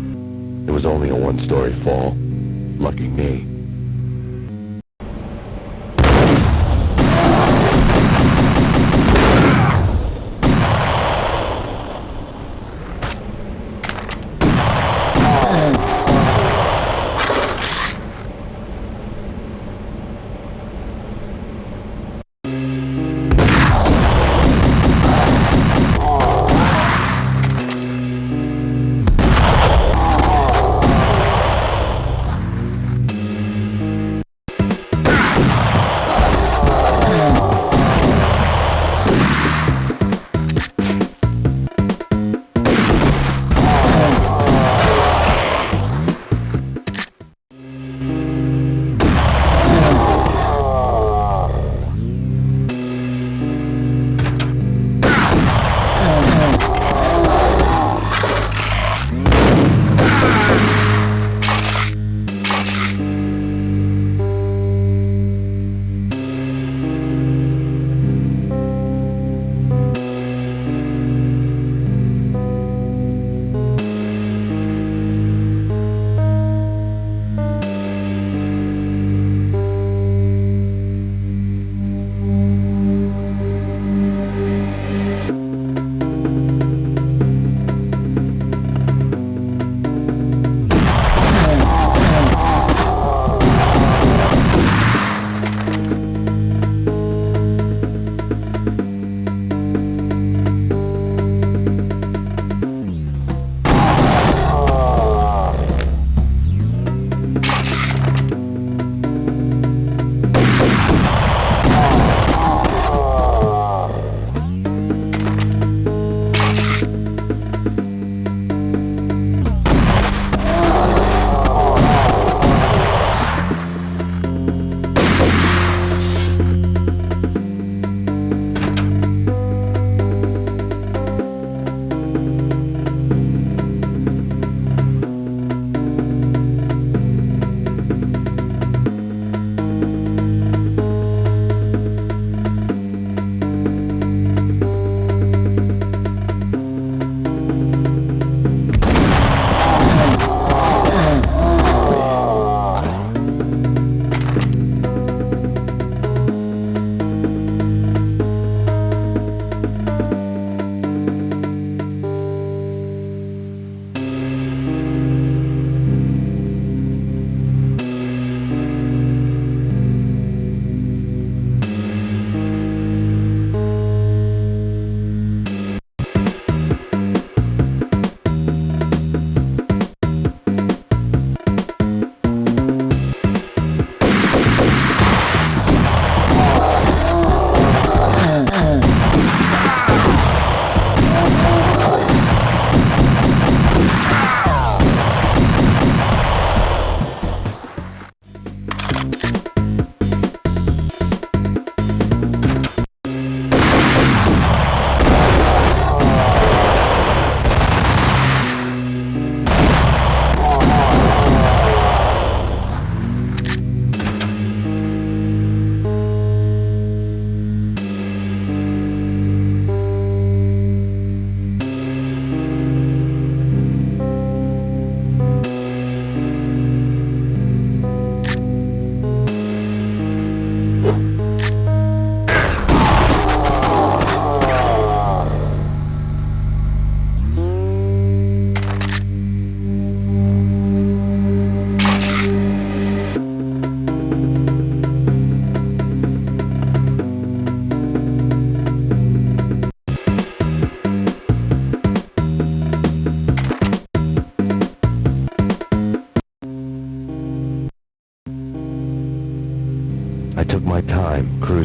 It was only a one-story fall. Lucky me.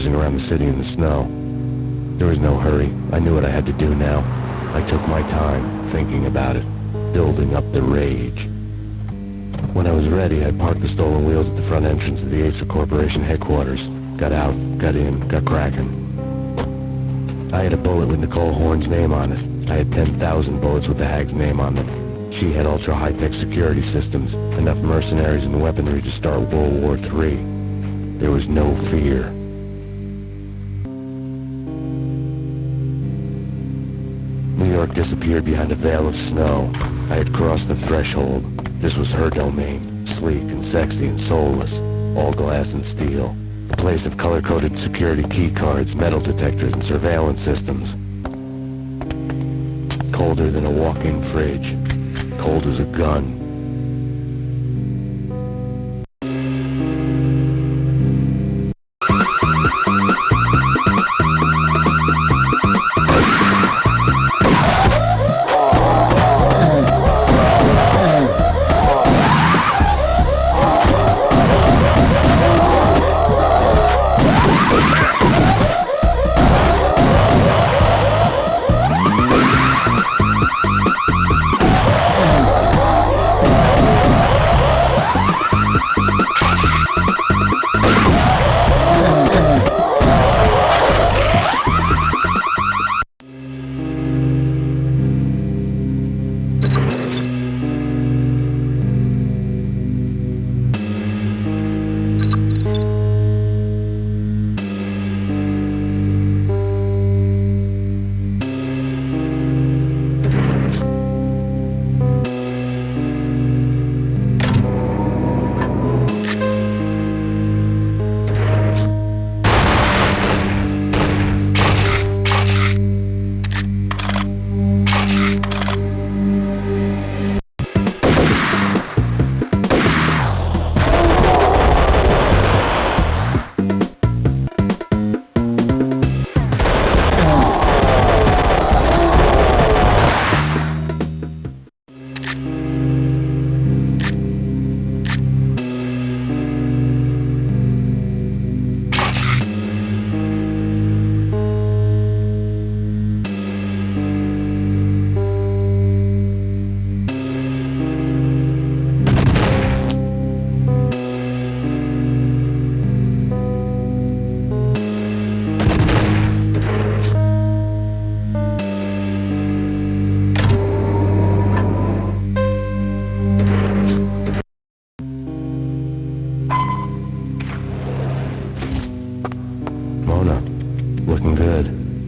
cruising around the city in the snow. There was no hurry. I knew what I had to do now. I took my time, thinking about it, building up the rage. When I was ready, I parked the stolen wheels at the front entrance of the Acer Corporation headquarters. Got out, got in, got cracking. I had a bullet with Nicole Horn's name on it. I had 10,000 bullets with the Hag's name on them. She had ultra-high-tech security systems, enough mercenaries and weaponry to start World War III. There was no fear. New York disappeared behind a veil of snow. I had crossed the threshold. This was her domain, sleek and sexy and soulless, all glass and steel. A place of color-coded security key cards, metal detectors, and surveillance systems. Colder than a walk-in fridge. Cold as a gun.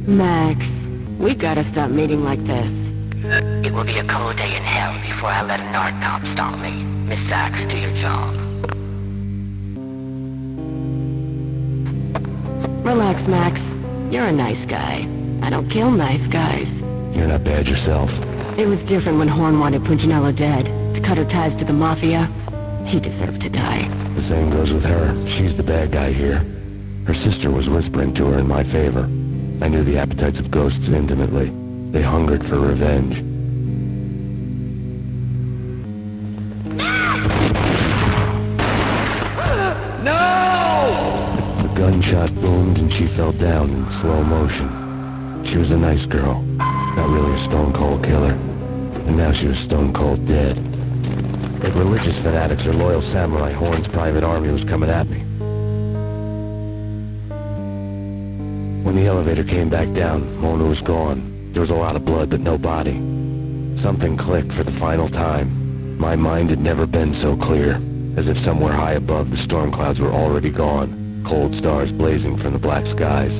Max, we gotta stop meeting like this. It will be a cold day in hell before I let a narc cop stop me. Miss Sachs, do your job. Relax, Max. You're a nice guy. I don't kill nice guys. You're not bad yourself. It was different when Horn wanted Punchinello dead. To cut her ties to the Mafia. He deserved to die. The same goes with her. She's the bad guy here. Her sister was whispering to her in my favor. I knew the appetites of ghosts intimately. They hungered for revenge. No! The gunshot boomed and she fell down in slow motion. She was a nice girl. Not really a stone-cold killer. And now she was stone-cold dead. If religious fanatics or loyal samurai, Horn's private army was coming at me. When the elevator came back down, Mona was gone. There was a lot of blood, but no body. Something clicked for the final time. My mind had never been so clear, as if somewhere high above the storm clouds were already gone, cold stars blazing from the black skies.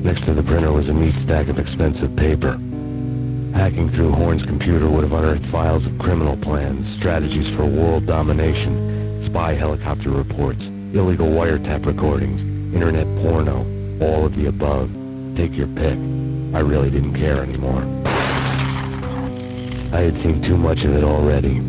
Next to the printer was a neat stack of expensive paper. Hacking through Horn's computer would have unearthed files of criminal plans, strategies for world domination, spy helicopter reports, illegal wiretap recordings, internet porno, all of the above. Take your pick. I really didn't care anymore. I had seen too much of it already.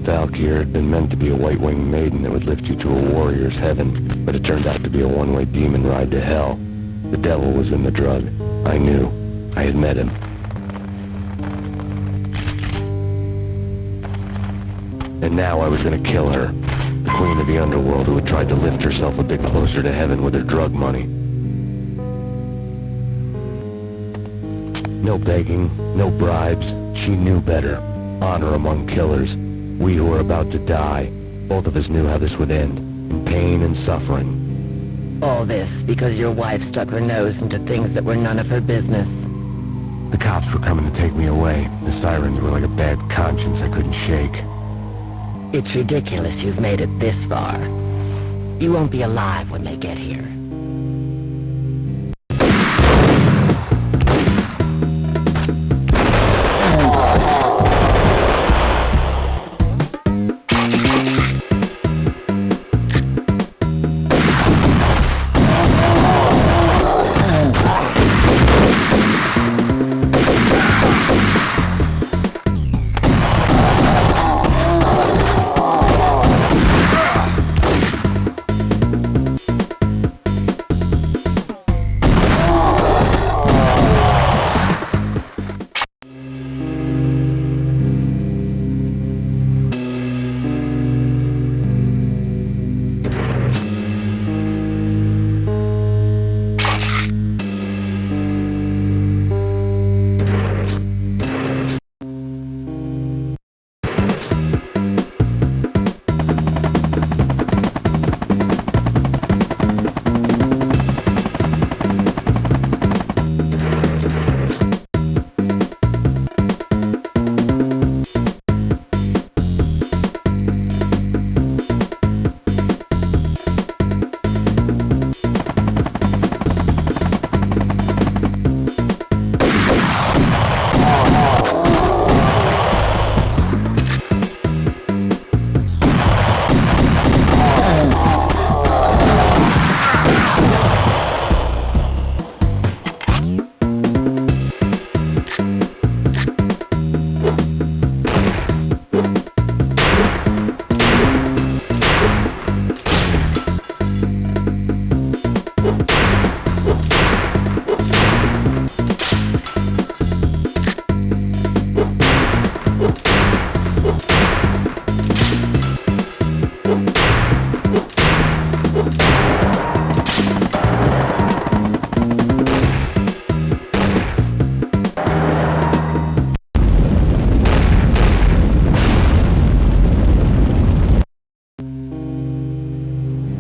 Valkyr had been meant to be a white-winged maiden that would lift you to a warrior's heaven, but it turned out to be a one-way demon ride to hell. The devil was in the drug. I knew. I had met him. And now I was gonna kill her. The queen of the underworld who had tried to lift herself a bit closer to heaven with her drug money. No begging, no bribes. She knew better. Honor among killers. We who were about to die. Both of us knew how this would end. In pain and suffering. All this because your wife stuck her nose into things that were none of her business. The cops were coming to take me away. The sirens were like a bad conscience I couldn't shake. It's ridiculous you've made it this far. You won't be alive when they get here.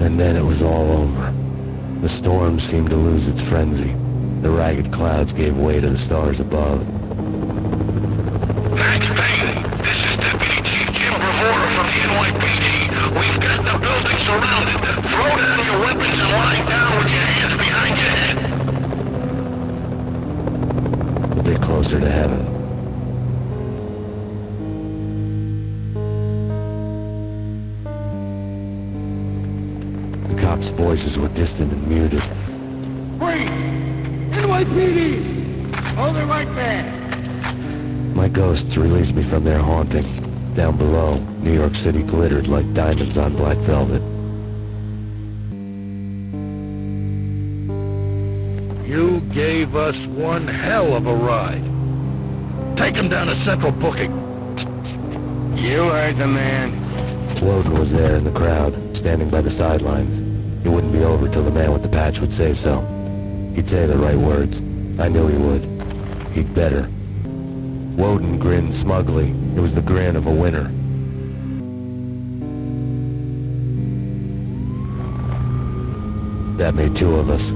And then it was all over. The storm seemed to lose its frenzy. The ragged clouds gave way to the stars above. Max Payne, this is Deputy Chief Jim Bravura from the NYPD. We've got the building surrounded. Throw down your weapons and lie down with your hands behind your head. A bit closer to heaven. The cops' voices were distant and muted. Freeze! NYPD! Hold it right there! My ghosts released me from their haunting. Down below, New York City glittered like diamonds on black velvet. You gave us one hell of a ride. Take him down to Central Booking. You heard the man. Woden was there in the crowd, standing by the sidelines. It wouldn't be over till the man with the patch would say so. He'd say the right words. I knew he would. He'd better. Woden grinned smugly. It was the grin of a winner. That made two of us.